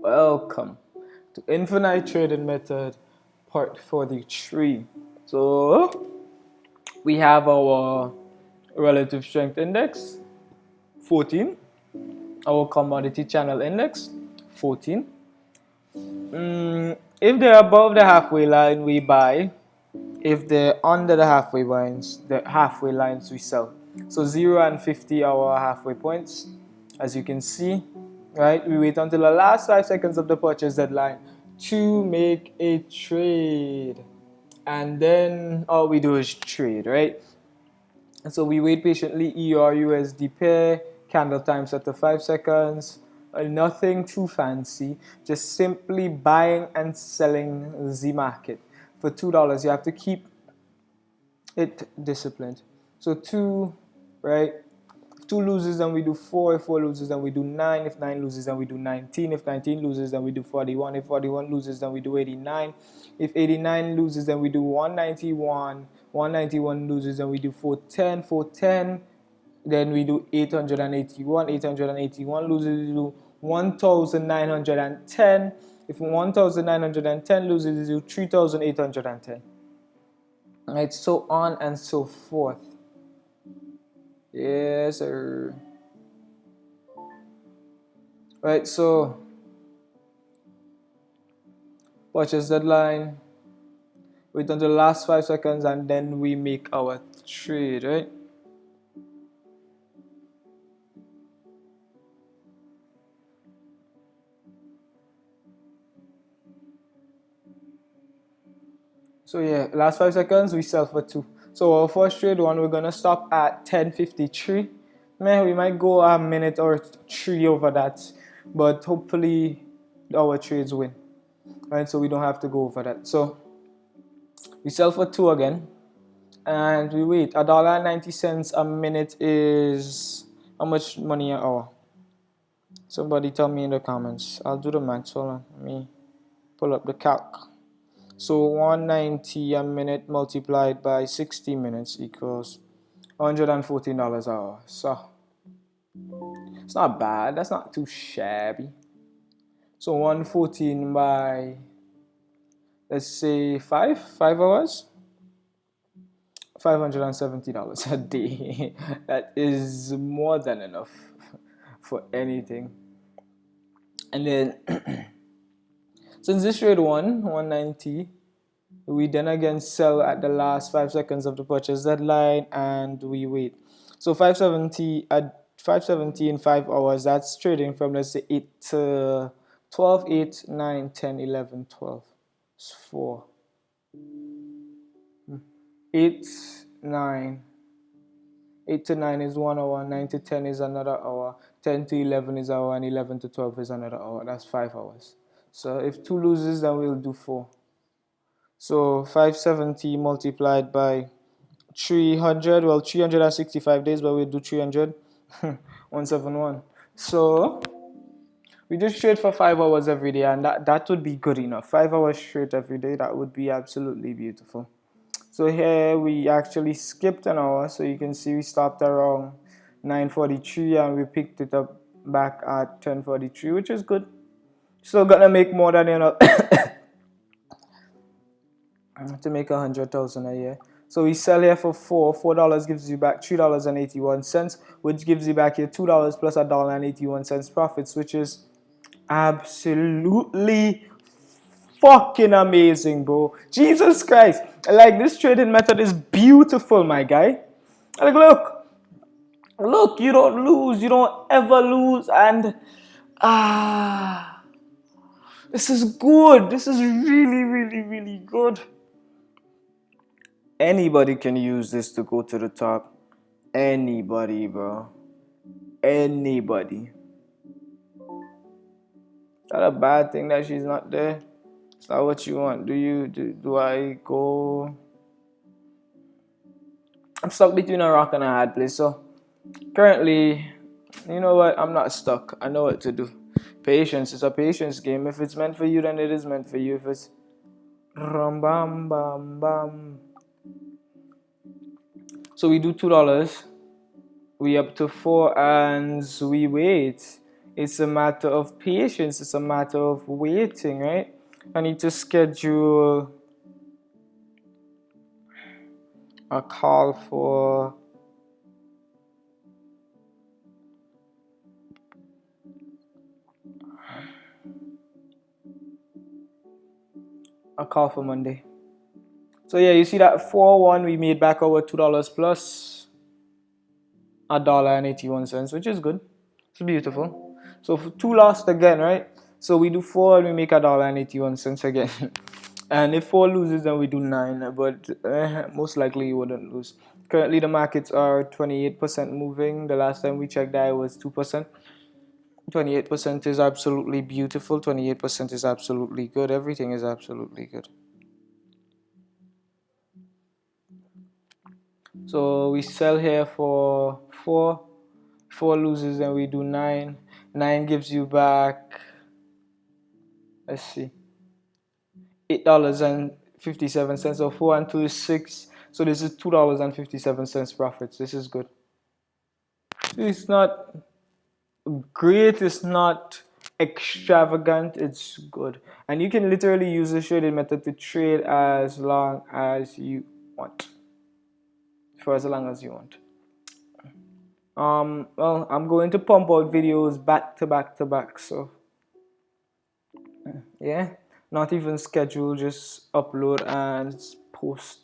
Welcome to Infinite Trading Method Part 43. So we have our relative strength index 14, our commodity channel index 14. If they're above the halfway line, we buy. If they're under the halfway lines we sell. So 0 and 50 are our halfway points. As you can see, right? We wait until the last 5 seconds of the purchase deadline to make a trade. And then all we do is trade, right? And so we wait patiently, EUR USD pair, candle time set to 5 seconds. Nothing too fancy, just simply buying and selling the market. For $2, you have to keep it disciplined. So 2, right? If 2 loses, then we do 4. If 4 loses, then we do 9. If 9 loses, then we do 19. If 19 loses, then we do 41. If 41 loses, then we do 89. If 89 loses, then we do 191. 191 loses, then we do 410. 410, then we do 881. 881 loses, we do 1910. If 1910 loses, we do 3810. Right, so on and so forth. Yes, sir. Right, so purchase deadline. Wait until the last 5 seconds and then we make our trade, right? So yeah, last 5 seconds we sell for 2. So our first trade one, we're gonna stop at 10:53. Man, we might go a minute or 3 over that, but hopefully our trades win. Right, so we don't have to go over that. So we sell for 2 again, and we wait. $1.90 a minute is how much money an hour? Somebody tell me in the comments. I'll do the math. Hold on, let me pull up the calc. So 190 a minute multiplied by 60 minutes equals $114 an hour. So it's not bad. That's not too shabby. So 114 by, let's say, 5 hours. $570 a day. That is more than enough for anything. And then since this trade won 190, we then again sell at the last 5 seconds of the purchase deadline and we wait. So 570 at 570 in 5 hours, that's trading from, let's say, 8 to 12, 8, 9, 10, 11, 12. It's 4. 8, 9. 8 to 9 is 1 hour, 9 to 10 is another hour, 10 to 11 is an hour, and 11 to 12 is another hour. That's 5 hours. So if 2 loses, then we'll do 4. So 570 multiplied by 300, well, 365 days, but we'll do 300. 171. So we just trade for 5 hours every day, and that would be good enough. 5 hours straight every day, that would be absolutely beautiful. So here we actually skipped an hour, so you can see we stopped around 9:43 and we picked it up back at 10:43, which is good. Still gonna make more than enough to make 100,000 a year. So we sell here for $4 gives you back $3.81, which gives you back your $2 plus $1.81 profits, which is absolutely fucking amazing, bro. Jesus Christ. Like, this trading method is beautiful, my guy. Like, look, you don't lose. You don't ever lose. And, this is good. This is really, really, really good. Anybody can use this to go to the top. Anybody, bro. Anybody. Is that a bad thing that she's not there? Is that what you want? Do I go? I'm stuck between a rock and a hard place. So currently, you know what? I'm not stuck. I know what to do. Patience. It's a patience game. If it's meant for you, then it is meant for you. If it's rum bam bam bam. So we do $2. We up to 4 and we wait. It's a matter of patience. It's a matter of waiting, right? I need to schedule a call for Monday. So yeah, you see that 4-1 we made back our $2 plus $1.81, which is good. It's beautiful. So for 2 lost again, right? So we do 4 and we make $1.81 again. And if 4 loses, then we do 9. But most likely you wouldn't lose. Currently the markets are 28% moving. The last time we checked that it was 2%. 28% is absolutely beautiful. 28% is absolutely good. Everything is absolutely good. So we sell here for 4. 4 loses, and we do 9. 9 gives you back, let's see, $8.57. So 4 and 2 is 6. So this is $2.57 profits. This is good. It's not great, it's not extravagant, it's good. And you can literally use the trading method to trade as long as you want. For as long as you want. Well, I'm going to pump out videos back to back to back, so yeah, not even schedule, just upload and post.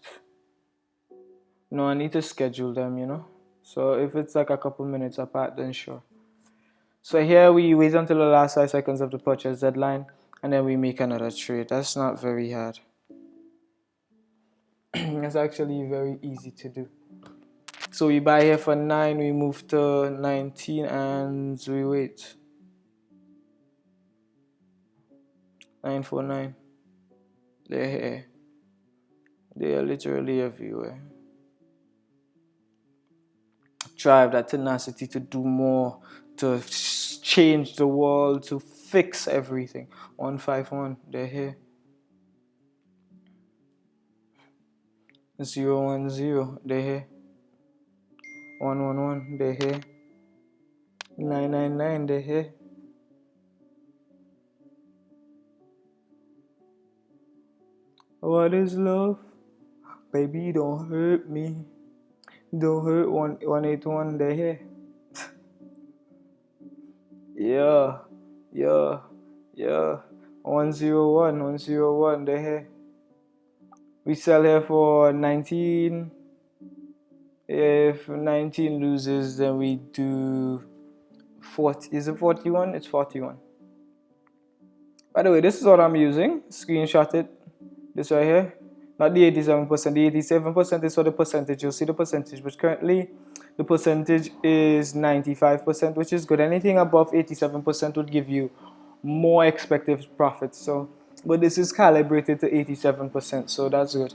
No, I need to schedule them, so if it's like a couple minutes apart, then sure. So here we wait until the last 5 seconds of the purchase deadline, and then we make another trade. That's not very hard. It's actually very easy to do. So we buy here for 9, we move to 19, and we wait. 949. They're here. They are literally everywhere. Drive that tenacity to do more, to change the world, to fix everything. 151, they're here. 010, they're here. 111, they're here. 999, they're here. What is love? Baby, don't hurt me. Don't hurt 181, they're here. Yeah. 101, they're here. We sell here for 19. If 19 loses, then we do 40. Is it 41? It's 41. By the way, this is what I'm using. Screenshot it. This right here. Not the 87%. The 87% is for the percentage. You'll see the percentage. But currently, the percentage is 95%, which is good. Anything above 87% would give you more expected profits. So, but this is calibrated to 87%. So that's good.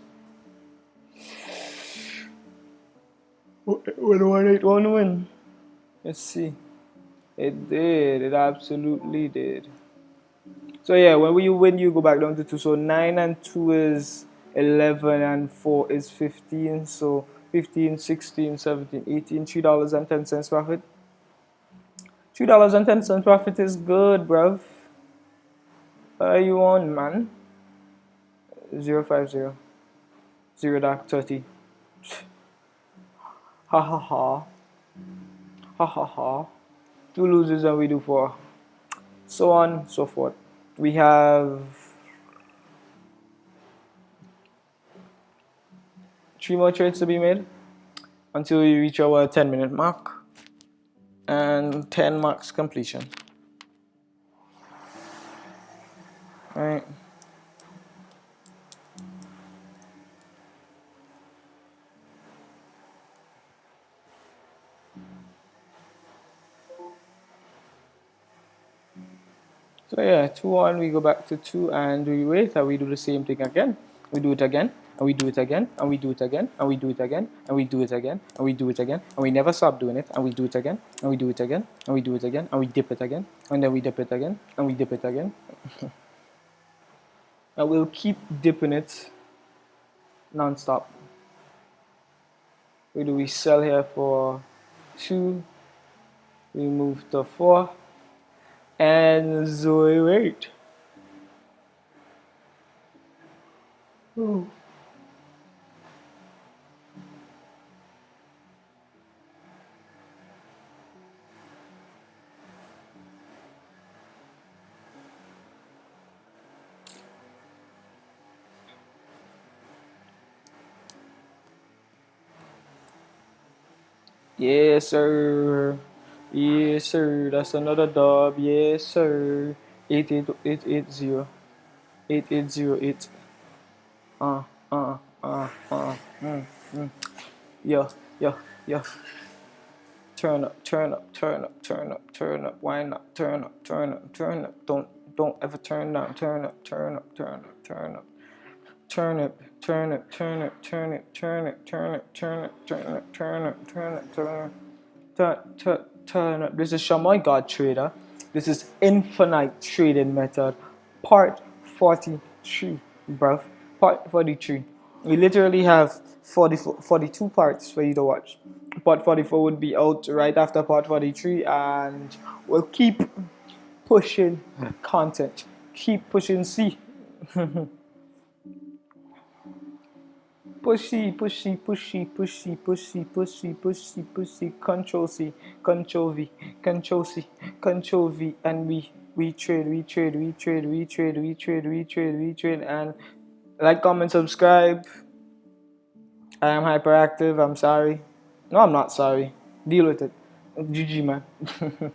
When 181 win? Let's see. It did. It absolutely did. So yeah, when you go back down to 2, so 9 and 2 is 11 and 4 is 15. So 15, 16, 17, 18, $3.10 profit. $3.10 profit is good, bruv. What are you on, man? 050. 0.30. Ha ha ha. Ha ha ha. 2 loses and we do 4. So on, so forth. We have 3 more trades to be made until we reach our 10-minute mark and 10 marks completion. Alright. So yeah, 2 on, we go back to 2 and we wait and we do the same thing again. We do it again, and we do it again, and we do it again, and we do it again, and we do it again, and we do it again, and we never stop doing it, and we do it again, and we do it again, and we do it again, and we dip it again, and then we dip it again, and we dip it again. And we'll keep dipping it non-stop. We sell here for 2, we move to 4, and Zoe wait. Yes, sir. Yes, sir. That's another dub. Yes, sir. 880. 8808. Uh, uh, uh, uh. Mm, mm. Yeah, yeah, yeah. Turn up, turn up, turn up, turn up, turn up. Why not? Turn up, turn up, turn up. Don't ever turn down. Turn up, turn up, turn up, turn up. Turn it, turn it, turn it, turn it, turn it, turn it, turn it, turn it, turn it, turn it, turn it. Turn up. This is Shamoy God Trader. This is Infinite Trading Method, part 43, bruv. Part 43. We literally have 42 parts for you to watch. Part 44 would be out right after part 43, and we'll keep pushing content. Keep pushing C. Pushy, pushy, pushy, pushy, pushy, pushy, pushy, pushy. Control C, Control V, Control C, Control V, and we trade, we trade, we trade, we trade, we trade, we trade, we trade, and like, comment, subscribe. I am hyperactive. I'm sorry. No, I'm not sorry. Deal with it. GG, man.